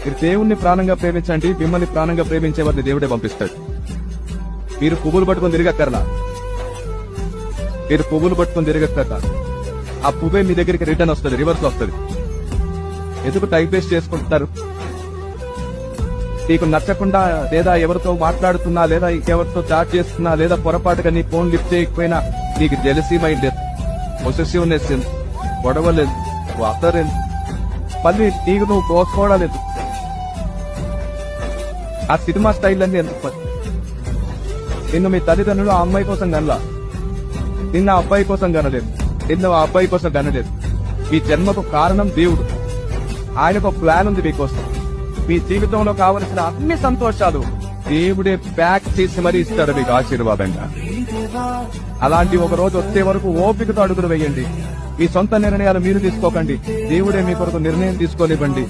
మీరు దేవుణ్ణి ప్రాణంగా ప్రేమించండి, మిమ్మల్ని ప్రాణంగా ప్రేమించే వారిని దేవుడే పంపిస్తాడు. మీరు పువ్వులు పట్టుకొని తిరగక్కర్లా, మీరు పువ్వులు పట్టుకొని తిరగక్కర్లా. ఆ పువ్వే మీ దగ్గరికి రిటర్న్ వస్తుంది, రివర్స్ వస్తుంది. ఎందుకు టైం వేస్ట్ చేసుకుంటున్నారు? నీకు నచ్చకుండా లేదా ఎవరితో మాట్లాడుతున్నా లేదా ఇంకెవరితో చాట్ చేస్తున్నా లేదా పొరపాటుగా నీ ఫోన్ లిఫ్ట్ చేయకపోయినా నీకు జెలసీ మైండ్ లేదు, పొసెసివ్నెస్ లేదు, గొడవలేదు, వాతలేదు, మళ్ళీ నీకు నువ్వు కోసుకోవడాలేదు. ఆ సినిమా స్టైల్ అన్ని ఎందుకు? నిన్ను మీ తల్లిదండ్రులు ఆ అమ్మాయి కోసం కనలా, నిన్న ఆ అబ్బాయి కోసం కనలేదు, నిన్న ఆ అబ్బాయి కోసం కనలేదు. మీ జన్మకు కారణం దేవుడు. ఆయనకు ఒక ప్లాన్ ఉంది మీకోసం. మీ జీవితంలో కావలసిన అన్ని సంతోషాలు దేవుడే ప్యాక్ చేసి మరీ ఇస్తాడు మీకు ఆశీర్వాదంగా. అలాంటి ఒక రోజు వచ్చే వరకు ఓపికతో అడుగులు వేయండి. మీ సొంత నిర్ణయాలు మీరు తీసుకోకండి, దేవుడే మీ కొరకు నిర్ణయం తీసుకోనివ్వండి.